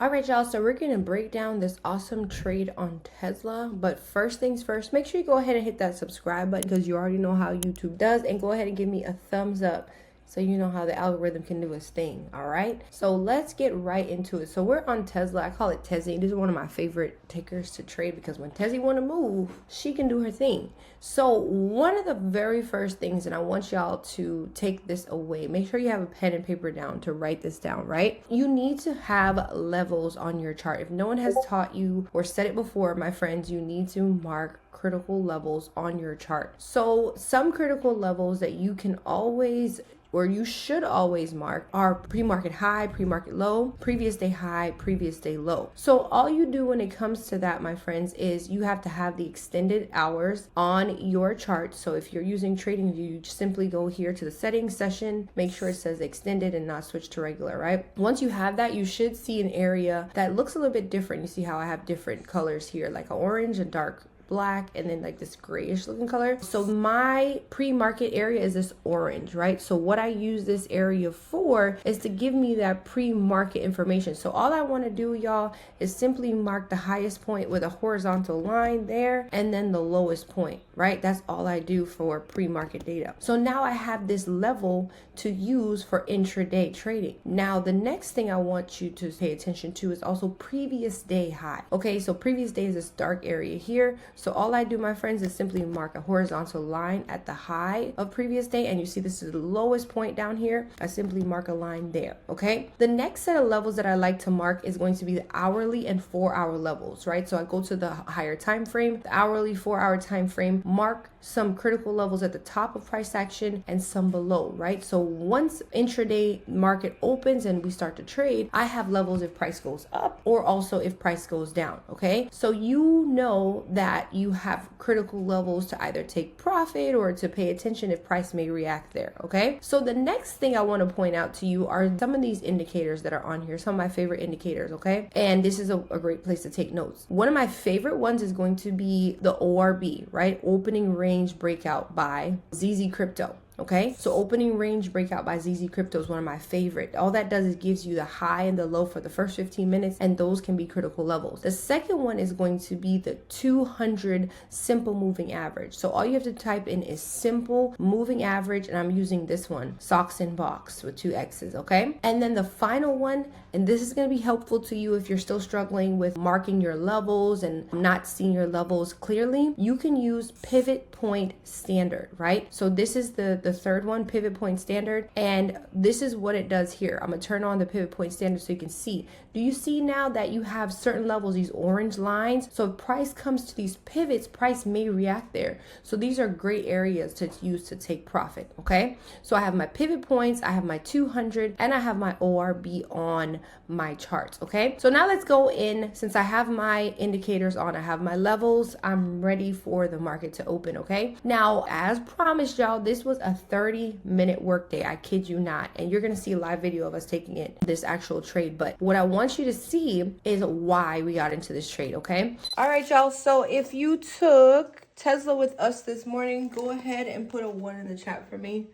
All right, y'all, so we're going to break down this awesome trade on Tesla. But first things first, make sure you go ahead and hit that subscribe button because you already know how YouTube does. And go ahead and give me a thumbs up so you know how the algorithm can do its thing. All right, so let's get right into it. So we're on Tesla. I call it Tezzy. This is one of my favorite tickers to trade because when Tezzy want to move, she can do her thing. So one of the very first things, and I want y'all to take this away, make sure you have a pen and paper down to write this down, right? You need to have levels on your chart. If no one has taught you or said it before, my friends, you need to mark critical levels on your chart. So some critical levels that you can always, or you should always mark, are pre-market high, pre-market low, previous day high, previous day low. So all you do when it comes to that, my friends, is you have to have the extended hours on your chart. So if you're using TradingView, you just simply go here to the settings session, make sure it says extended and not switch to regular, right? Once you have that, you should see an area that looks a little bit different. You see how I have different colors here, like an orange, a dark black, and then like this grayish looking color. So my pre-market area is this orange, right? So what I use this area for is to give me that pre-market information. So all I want to do, y'all, is simply mark the highest point with a horizontal line there and then the lowest point, right? That's all I do for pre-market data. So now I have this level to use for intraday trading. Now the next thing I want you to pay attention to is also previous day high. Okay, so previous day is this dark area here. So all I do, my friends, is simply mark a horizontal line at the high of previous day. And you see this is the lowest point down here. I simply mark a line there, okay? The next set of levels that I like to mark is going to be the hourly and 4-hour levels, right? So I go to the higher time frame, the hourly 4-hour time frame, mark some critical levels at the top of price action and some below, right? So once intraday market opens and we start to trade, I have levels if price goes up or also if price goes down, okay? So you know that you have critical levels to either take profit or to pay attention if price may react there, okay? So the next thing I want to point out to you are some of these indicators that are on here, some of my favorite indicators, okay? And this is a great place to take notes. One of my favorite ones is going to be the ORB, right? Opening range breakout by ZZ Crypto. Okay, so opening range breakout by ZZ Crypto is one of my favorite. All that does is gives you the high and the low for the first 15 minutes, and those can be critical levels. The second one is going to be the 200 simple moving average. So all you have to type in is simple moving average, and I'm using this one, Socks in Box with 2 X's, okay? And then the final one, and this is going to be helpful to you if you're still struggling with marking your levels and not seeing your levels clearly, you can use pivot point standard, right? So this is the third one, pivot point standard, and this is what it does here. I'm gonna turn on the pivot point standard so you can see. Do you see now that you have certain levels, these orange lines? So if price comes to these pivots, price may react there. So these are great areas to use to take profit, okay? So I have my pivot points, I have my 200, and I have my ORB on my charts, okay? So now let's go in. Since I have my indicators on, I have my levels, I'm ready for the market to open, okay? Now, as promised, y'all, this was a 30-minute workday. I kid you not. And you're going to see a live video of us taking it, this actual trade. But what I want you to see is why we got into this trade, okay? All right, y'all. So if you took Tesla with us this morning, go ahead and put a 1 in the chat for me.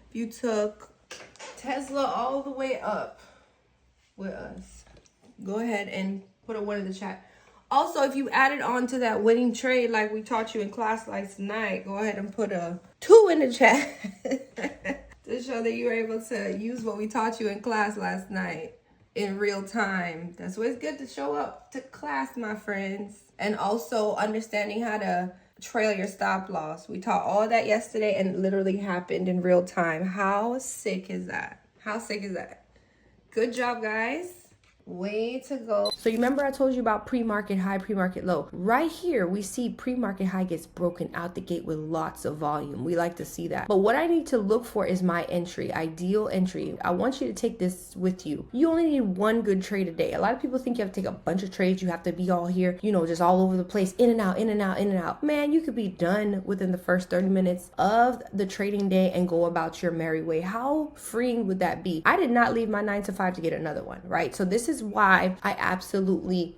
If you took Tesla all the way up with us, go ahead and put a 1 in the chat. Also, if you added on to that winning trade like we taught you in class last night, go ahead and put a 2 in the chat to show that you were able to use what we taught you in class last night in real time. That's why it's good to show up to class, my friends. And also understanding how to trail your stop loss. We taught all that yesterday and it literally happened in real time. How sick is that? How sick is that? Good job, guys. Way to go. So you remember I told you about pre-market high, pre-market low. Right here, we see pre-market high gets broken out the gate with lots of volume. We like to see that. But what I need to look for is my entry, ideal entry. I want you to take this with you. You only need 1 good trade a day. A lot of people think you have to take a bunch of trades. You have to be all here, you know, just all over the place, in and out, in and out, in and out. Man, you could be done within the first 30 minutes of the trading day and go about your merry way. How freeing would that be? I did not leave my 9 to 5 to get another one, right? So this is why I absolutely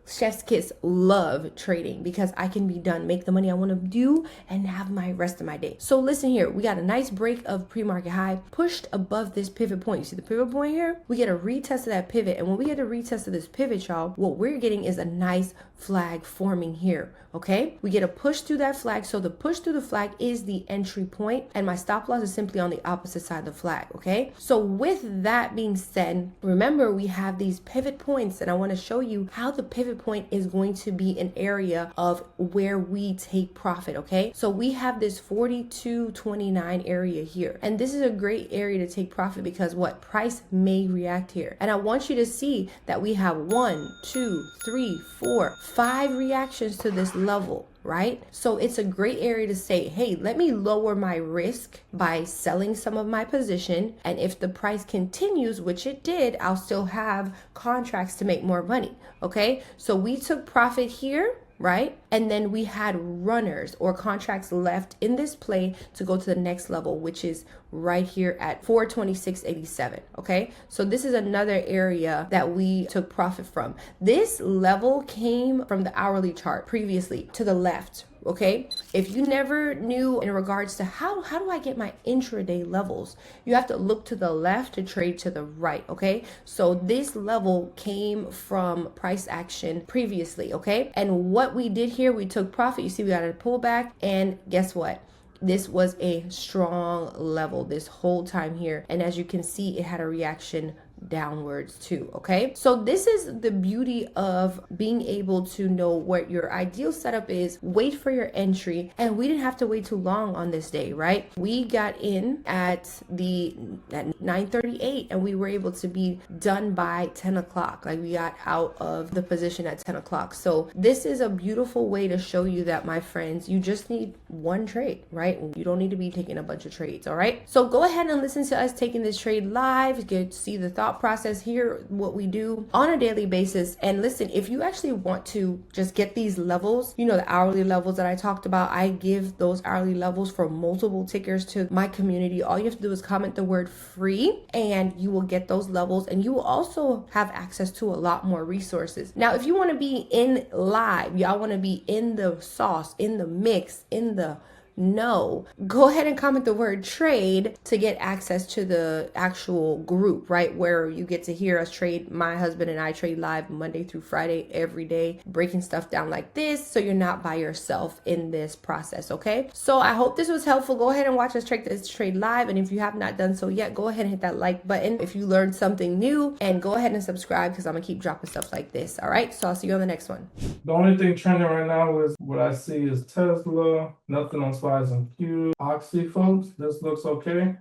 Chef's kiss love trading because I can be done, make the money I want to do, and have my rest of my day. So listen here, we got a nice break of pre-market high pushed above this pivot point. You see the pivot point here? We get a retest of that pivot, and when we get a retest of this pivot, y'all, what we're getting is a nice flag forming here. Okay, we get a push through that flag. So the push through the flag is the entry point, and my stop loss is simply on the opposite side of the flag. Okay, so with that being said, remember we have these pivot points, and I want to show you how the pivot point is going to be an area of where we take profit. Okay, so we have this 42.29 area here, and this is a great area to take profit because what price may react here. And I want you to see that we have 1, 2, 3, 4, 5 reactions to this level, right? So it's a great area to say, hey, let me lower my risk by selling some of my position. And if the price continues, which it did, I'll still have contracts to make more money. Okay, so we took profit here, right? And then we had runners or contracts left in this play to go to the next level, which is right here at 426.87. Okay, so this is another area that we took profit from. This level came from the hourly chart previously to the left. Okay, if you never knew in regards to how do I get my intraday levels, you have to look to the left to trade to the right. Okay, so this level came from price action previously. Okay, and what we did here, we took profit. You see, we got a pullback, and guess what? This was a strong level this whole time here, and as you can see, it had a reaction downwards too. Okay, so this is the beauty of being able to know what your ideal setup is, wait for your entry, and we didn't have to wait too long on this day, right? We got in at 9:38 and we were able to be done by 10 o'clock. Like, we got out of the position at 10 o'clock. So this is a beautiful way to show you that, my friends, you just need one trade, right? You don't need to be taking a bunch of trades. All right, so go ahead and listen to us taking this trade live, get to see the thought process here, what we do on a daily basis. And listen, if you actually want to just get these levels, you know, the hourly levels that I talked about, I give those hourly levels for multiple tickers to my community. All you have to do is comment the word free and you will get those levels, and you will also have access to a lot more resources. Now, if you want to be in live, y'all want to be in the sauce, in the mix, in the no, go ahead and comment the word trade to get access to the actual group, right? Where you get to hear us trade. My husband and I trade live Monday through Friday every day, breaking stuff down like this, so you're not by yourself in this process. Okay, so I hope this was helpful. Go ahead and watch us trade this trade live, and if you have not done so yet, go ahead and hit that like button if you learned something new, and go ahead and subscribe because I'm gonna keep dropping stuff like this. All right, so I'll see you on the next one. The only thing trending right now is what I see is Tesla, nothing on slides and Q. Oxy, folks, this looks okay.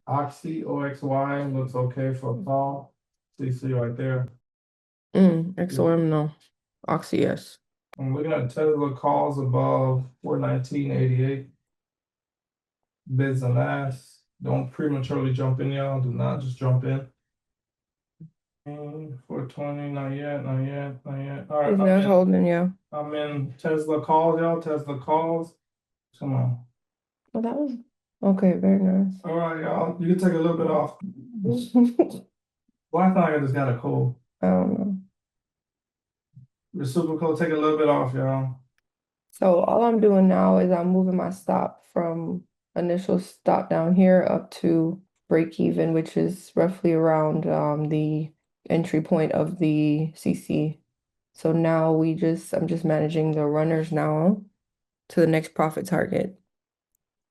Oxy, OXY looks okay for fall. CC right there. XOM, no. Oxy, yes. I'm looking at Tesla calls above 419.88. Bids and asks. Don't prematurely jump in, y'all. Do not just jump in. 420, not yet, not yet, not yet. All right, Not holding, yeah. I'm in Tesla calls, y'all. Tesla calls. Come on. Well, that was okay. Very nice. All right, y'all. You can take a little bit off. Well, I thought I just got a cold. I don't know. The super cold. Take a little bit off, y'all. So all I'm doing now is I'm moving my stop from initial stop down here up to break even, which is roughly around the entry point of the CC. So now I'm just managing the runners now to the next profit target.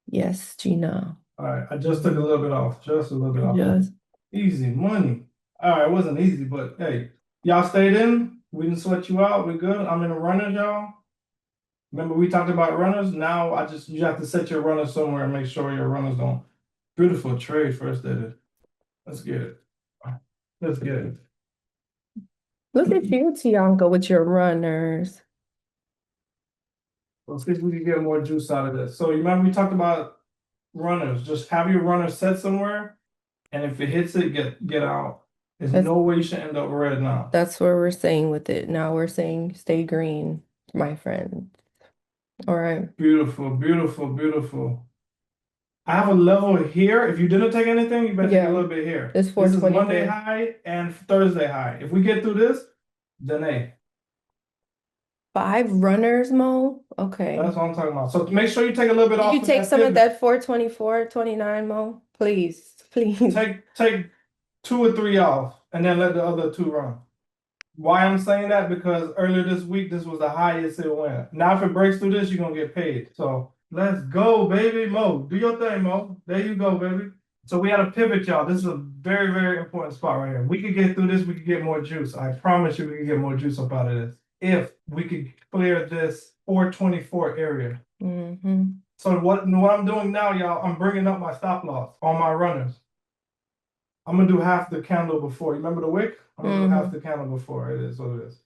Yes, Gina. All right, I just took a little bit off, just a little bit off. Just Easy money. All right, it wasn't easy, but hey, y'all stayed in. We didn't sweat you out. We're good. I'm in the runners, y'all. Remember we talked about runners. Now you have to set your runners somewhere and make sure your runners don't. Beautiful trade first did it. Let's get it. Let's get it. look at you, Tianka, with your runners. Let's see if we can get more juice out of this. So you remember we talked about runners. Just have your runner set somewhere, and if it hits it, get out. There's no way you should end up red now. That's where we're saying with it. Now we're saying stay green, my friend. All right. Beautiful, beautiful, beautiful. I have a level here. If you didn't take anything, you better take a little bit here. This is Monday high and Thursday high. If we get through this, then hey. 5 runners, Mo? Okay. That's what I'm talking about. So make sure you take a little bit Can off you of take that some of pivot. that 424, 29, Mo? Please, please. Take 2 or 3 off, and then let the other 2 run. Why I'm saying that? Because earlier this week, this was the highest it went. Now, if it breaks through this, you're gonna get paid. So let's go, baby. Mo, do your thing, Mo. There you go, baby. So we had a pivot, y'all. This is a very, very important spot right here. We could get through this, we could get more juice. I promise you we could get more juice up out of this. If we could clear this 424 area. So what I'm doing now, y'all, I'm bringing up my stop loss on my runners. I'm gonna do half the candle before. You remember the wick? I'm gonna do half the candle before. It is what it is.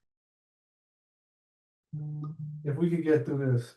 If we could get through this.